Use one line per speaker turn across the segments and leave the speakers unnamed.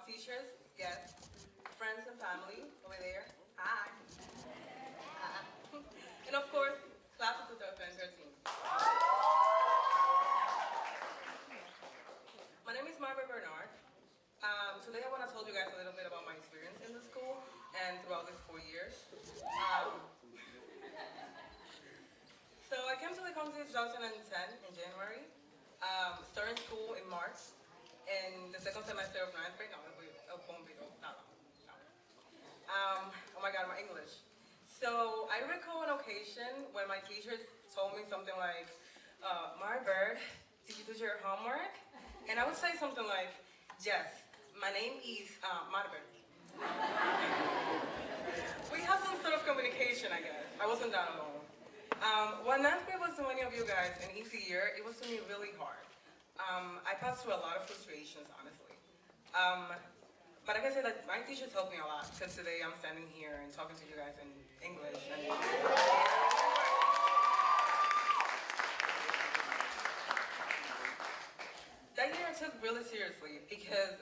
teachers, guests, friends and family over there. Hi. And of course, class of 2013. My name is Marberd Bernard. Today I want to tell you guys a little bit about my experience in the school and throughout these 4 years. So I came to the country in 2010 in January, starting school in March, in the second semester of ninth grade. No, it won't be though. No, no. Oh my God, my English. So I recall an occasion when my teachers told me something like, Marberd, did you do your homework? And I would say something like, yes, my name is Marberd. We have some sort of communication, I guess. I wasn't that alone. While ninth grade was to many of you guys an easy year, it was to me really hard. I passed through a lot of frustrations, honestly. But I can say that my teachers helped me a lot, because today I'm standing here and talking to you guys in English. And that year I took really seriously, because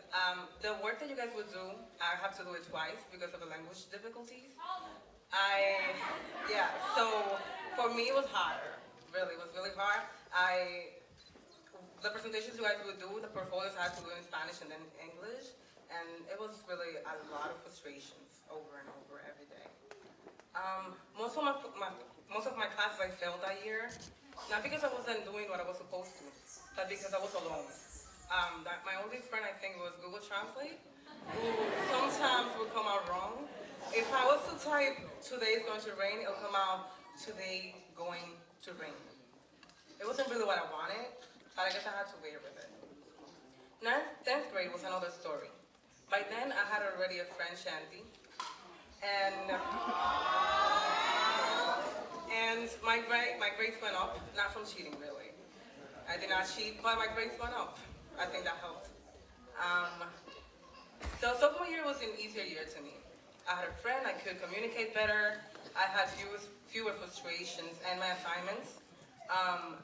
the work that you guys would do, I have to do it twice because of the language difficulties. So for me it was harder, really, it was really hard. The presentations you guys would do, the portfolios I had to do in Spanish and then English, and it was really a lot of frustrations over and over every day. Most of my classes I failed that year, not because I wasn't doing what I was supposed to, but because I was alone. My only friend I think was Google Translate, who sometimes would come out wrong. If I was to type today is going to rain, it'll come out today going to rain. It wasn't really what I wanted, but I guess I had to bear with it. 10th grade was another story. By then I had already a French auntie, and my grades went up, not from cheating really. I did not cheat, but my grades went up. I think that helped. So sophomore year was an easier year to me. I had a friend, I could communicate better, I had fewer frustrations and my assignments.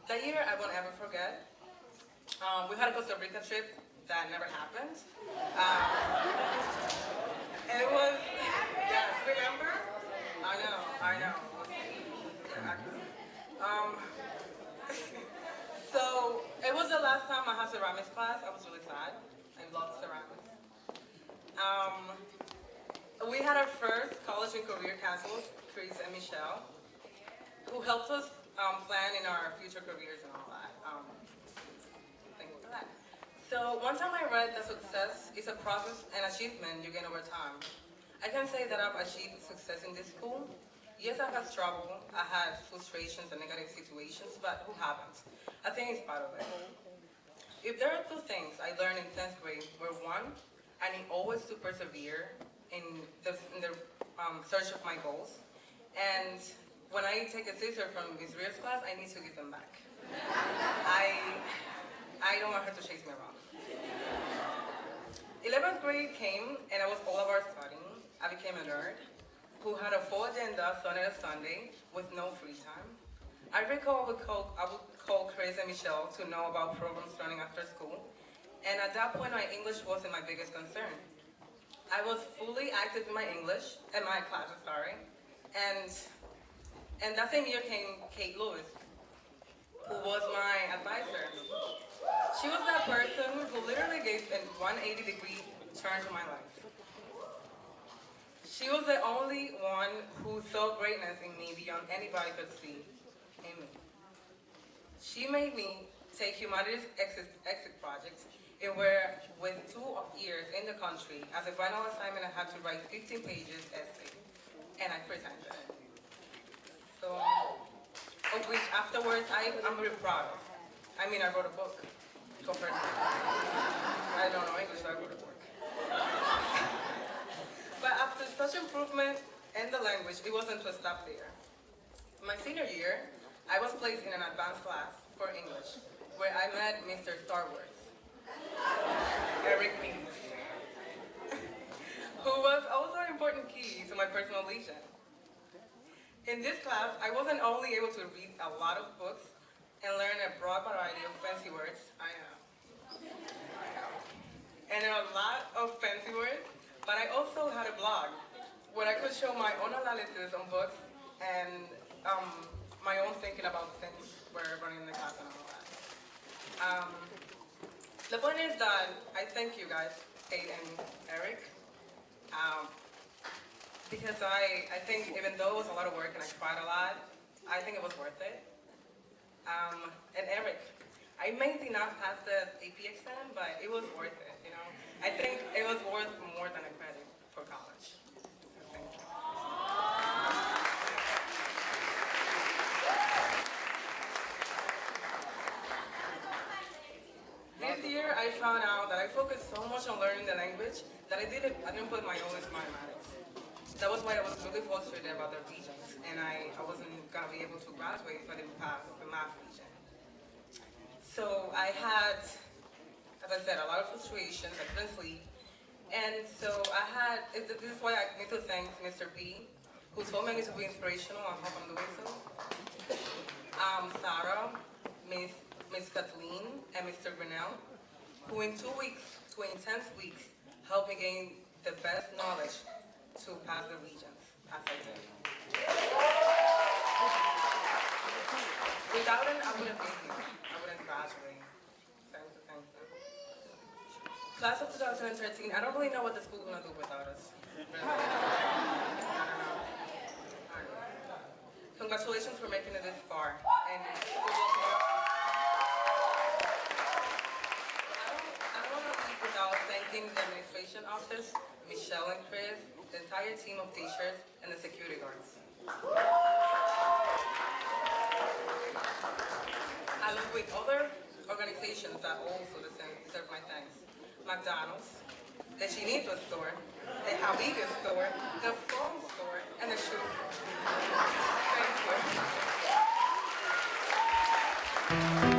That year I won't ever forget. We had a Costa Rica trip that never happened. It was, yeah, remember? I know. So it was the last time I had ceramics class. I was really sad. I loved ceramics. We had our first college and career counselors, Chris and Michelle, who helped us plan in our future careers and all that. Thank you for that. So one time I read that success is a process and achievement you gain over time. I can say that I've achieved success in this school. Yes, I've had struggle, I had frustrations and negative situations, but who haven't? I think it's part of it. If there are two things I learned in 10th grade, were one, I need always to persevere in the search of my goals. And when I take a scissor from Miss Rear's class, I need to give them back. I don't want her to chase me around. 11th grade came and I was all about studying. I became a nerd who had a full agenda Sunday to Sunday with no free time. I recall I would call Chris and Michelle to know about programs running after school. And at that point, my English wasn't my biggest concern. I was fully active in my English, in my classes, sorry. And that same year came Kate Lewis, who was my advisor. She was that person who literally gave a 180-degree turn to my life. She was the only one who saw greatness in me beyond anybody could see in me. She made me take humanities exit project, and where with 2 years in the country, as a final assignment I had to write 15 pages essay, and I presented it. So, of which afterwards I'm very proud of. I mean, I wrote a book compared to I don't know English, so I wrote a book. But after such improvement in the language, it wasn't to stop there. My senior year, I was placed in an advanced class for English, where I met Mr. Star Wars, Eric Means, who was also an important key to my personal legion. In this class, I wasn't only able to read a lot of books and learn a broad variety of fancy words, I know, and a lot of fancy words, but I also had a blog where I could show my own analysis on books and my own thinking about things where running the class and all that. Um, the point is that I thank you guys, Kate and Eric, um, because I think even though it was a lot of work and I cried a lot, I think it was worth it. And Eric, I may not pass the AP exam, but it was worth it, you know? I think it was worth more than a credit for college. So thank you. This year, I found out that I focused so much on learning the language that I didn't put my all into mathematics. That was why I was really frustrated about the regions, and I wasn't gonna be able to graduate if I didn't pass the math region. So I had, as I said, a lot of frustrations. I couldn't sleep, and so this is why I need to thank Mr. B, who told me I need to be inspirational. I hope I'm doing so. Sarah, Miss Kathleen, and Mr. Grinnell, who in 2 weeks, 2 intense weeks, helped me gain the best knowledge to pass the regions, as I did. Without it, I wouldn't be here. I wouldn't graduate. Thank you. Class of 2013, I don't really know what the school's gonna do without us. Really. I don't know. Congratulations for making it this far. And I don't want to leave without thanking the administration office, Michelle and Chris, the entire team of teachers, and the security guards. Along with other organizations that also deserve my thanks. McDonald's, the Chinito store, the Javiga store, the phone store, and the shoe. Thank you.